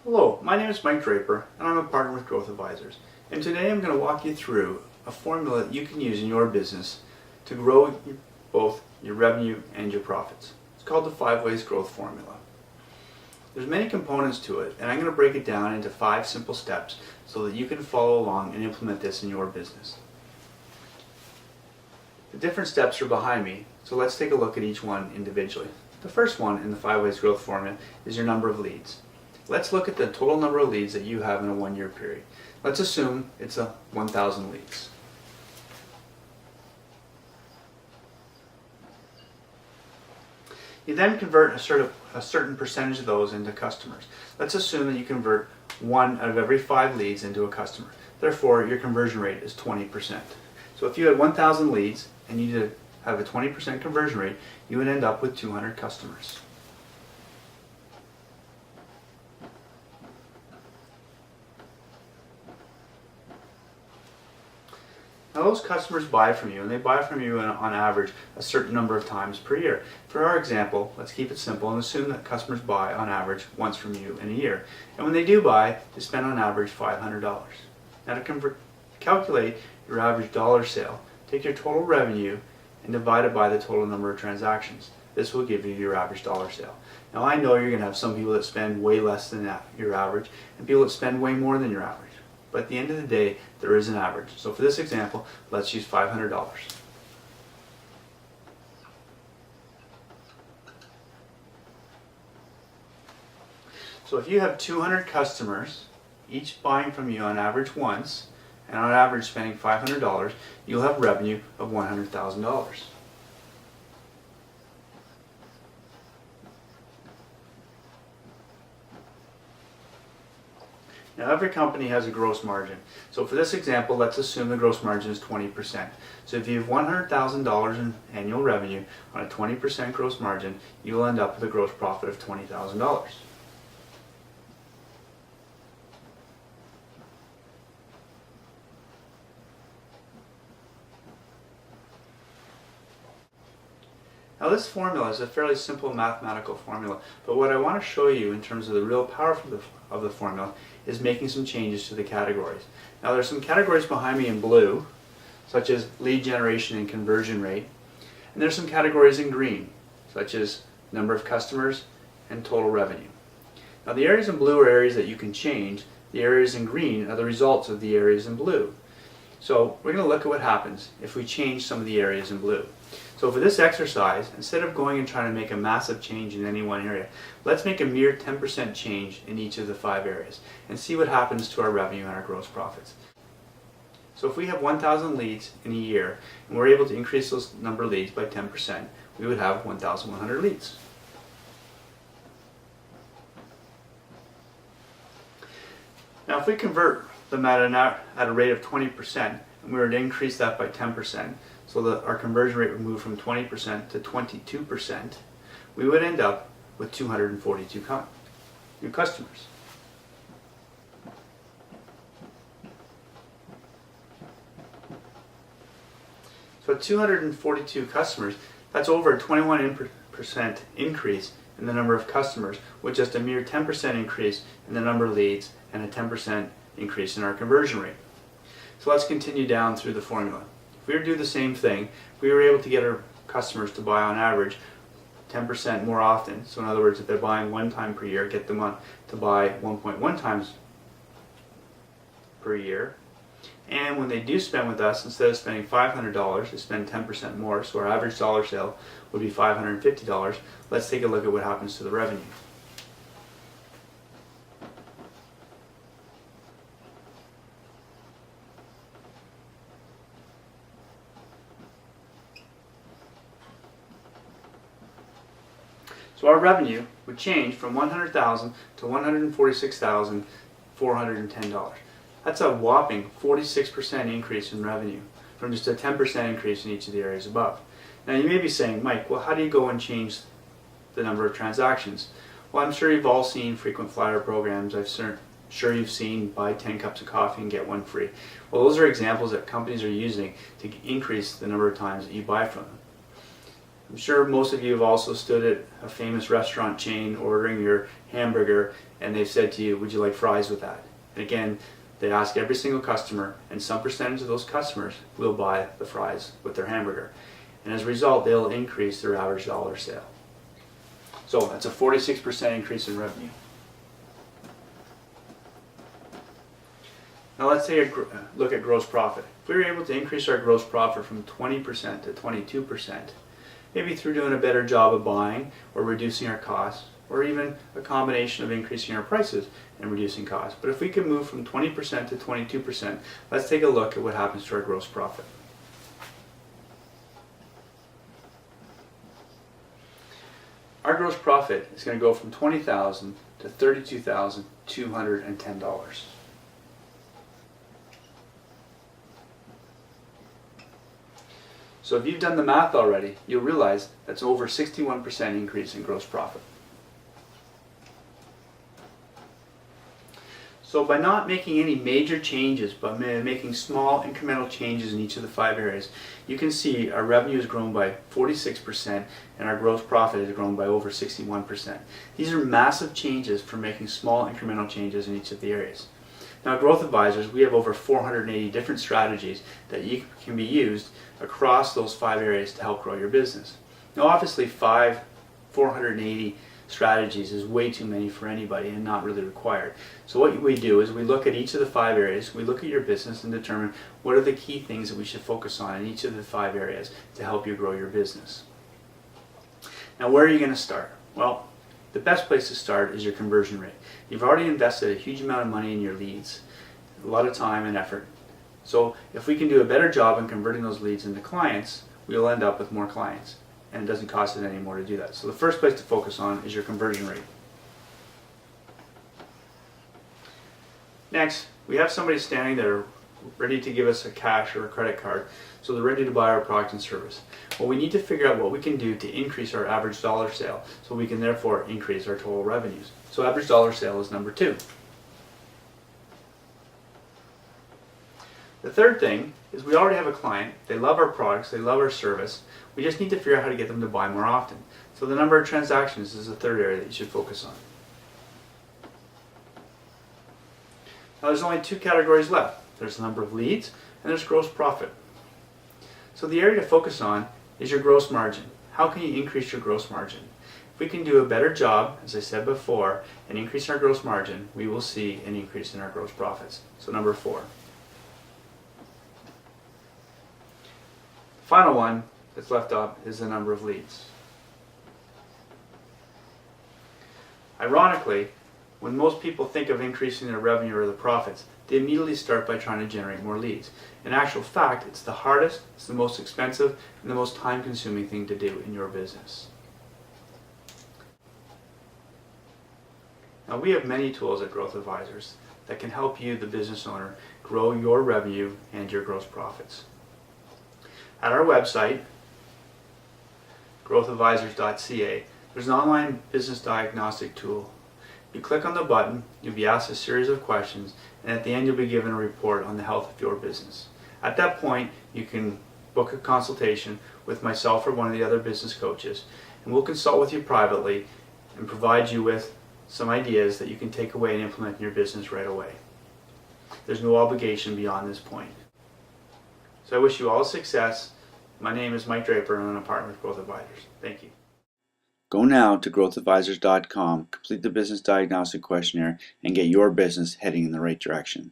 Hello, my name is Mike Draper and I'm a partner with Growth Advisors. And today I'm going to walk you through a formula that you can use in your business to grow both your revenue and your profits. It's called the 5 Ways Growth Formula. There's many components to it and I'm going to break it down into 5 simple steps so that you can follow along and implement this in your business. The different steps are behind me, so let's take a look at each one individually. The first one in the 5 Ways Growth Formula is your number of leads. Let's look at the total number of leads that you have in a 1-year period. Let's assume it's 1,000 leads. You then convert a certain percentage of those into customers. Let's assume that you convert 1 out of every 5 leads into a customer. Therefore, your conversion rate is 20%. So if you had 1,000 leads and you did have a 20% conversion rate, you would end up with 200 customers. Now those customers buy from you, and they buy from you on average a certain number of times per year. For our example, let's keep it simple and assume that customers buy on average once from you in a year. And when they do buy, they spend on average $500. Now to calculate your average dollar sale, take your total revenue and divide it by the total number of transactions. This will give you your average dollar sale. Now I know you're going to have some people that spend way less than your average and people that spend way more than your average. But at the end of the day, there is an average. So for this example, let's use $500. So if you have 200 customers, each buying from you on average once, and on average spending $500, you'll have revenue of $100,000. Now every company has a gross margin. So for this example, let's assume the gross margin is 20%. So if you have $100,000 in annual revenue on a 20% gross margin, you will end up with a gross profit of $20,000. Now this formula is a fairly simple mathematical formula, but what I want to show you in terms of the real power of the formula is making some changes to the categories. Now there's some categories behind me in blue, such as lead generation and conversion rate, and there's some categories in green, such as number of customers and total revenue. Now the areas in blue are areas that you can change, the areas in green are the results of the areas in blue. So we're going to look at what happens if we change some of the areas in blue. So for this exercise, instead of going and trying to make a massive change in any one area, let's make a mere 10% change in each of the 5 areas and see what happens to our revenue and our gross profits. So if we have 1,000 leads in a year and we're able to increase those number of leads by 10%, we would have 1,100 leads. Now if we convert them at a rate of 20% and we were to increase that by 10%, so that our conversion rate would move from 20% to 22%, we would end up with 242 new customers. So at 242 customers, that's over a 21% increase in the number of customers with just a mere 10% increase in the number of leads and a 10% increase in our conversion rate. So let's continue down through the formula. If we were to do the same thing, we were able to get our customers to buy on average 10% more often. So in other words, if they're buying 1 time per year, get them to buy 1.1 times per year. And when they do spend with us, instead of spending $500, they spend 10% more. So our average dollar sale would be $550. Let's take a look at what happens to the revenue. So our revenue would change from $100,000 to $146,410. That's a whopping 46% increase in revenue from just a 10% increase in each of the areas above. Now you may be saying, Mike, well, how do you go and change the number of transactions? Well, I'm sure you've all seen frequent flyer programs. I'm sure you've seen buy 10 cups of coffee and get 1 free. Well, those are examples that companies are using to increase the number of times that you buy from them. I'm sure most of you have also stood at a famous restaurant chain ordering your hamburger and they've said to you, would you like fries with that? And again, they ask every single customer, and some percentage of those customers will buy the fries with their hamburger. And as a result, they'll increase their average dollar sale. So that's a 46% increase in revenue. Now let's take a look at gross profit. If we were able to increase our gross profit from 20% to 22%, maybe through doing a better job of buying or reducing our costs, or even a combination of increasing our prices and reducing costs. But if we can move from 20% to 22%, let's take a look at what happens to our gross profit. Our gross profit is going to go from $20,000 to $32,210. So if you've done the math already, you'll realize that's over 61% increase in gross profit. So by not making any major changes, but making small incremental changes in each of the 5 areas, you can see our revenue has grown by 46% and our gross profit has grown by over 61%. These are massive changes for making small incremental changes in each of the areas. Now at Growth Advisors, we have over 480 different strategies that can be used across those 5 areas to help grow your business. Now obviously 480 strategies is way too many for anybody and not really required. So what we do is we look at each of the 5 areas, we look at your business and determine what are the key things that we should focus on in each of the 5 areas to help you grow your business. Now where are you going to start? Well, the best place to start is your conversion rate. You've already invested a huge amount of money in your leads, a lot of time and effort. So if we can do a better job in converting those leads into clients, we'll end up with more clients. And it doesn't cost us any more to do that. So the first place to focus on is your conversion rate. Next, we have somebody standing there ready to give us a cash or a credit card, so they're ready to buy our product and service. Well, we need to figure out what we can do to increase our average dollar sale, so we can therefore increase our total revenues. So average dollar sale is number 2. The third thing is we already have a client, they love our products, they love our service, we just need to figure out how to get them to buy more often. So the number of transactions is the third area that you should focus on. Now there's only 2 categories left. There's the number of leads and there's gross profit. So the area to focus on is your gross margin. How can you increase your gross margin? If we can do a better job, as I said before, and increase our gross margin, we will see an increase in our gross profits. So number 4. Final one that's left up is the number of leads. Ironically, when most people think of increasing their revenue or the profits, they immediately start by trying to generate more leads. In actual fact, it's the hardest, it's the most expensive, and the most time-consuming thing to do in your business. Now we have many tools at Growth Advisors that can help you, the business owner, grow your revenue and your gross profits. At our website, growthadvisors.ca, there's an online business diagnostic tool. You click on the button, you'll be asked a series of questions, and at the end you'll be given a report on the health of your business. At that point, you can book a consultation with myself or one of the other business coaches, and we'll consult with you privately and provide you with some ideas that you can take away and implement in your business right away. There's no obligation beyond this point. So I wish you all success. My name is Mike Draper and I'm a partner with Growth Advisors. Thank you. Go now to growthadvisors.com, complete the business diagnostic questionnaire, and get your business heading in the right direction.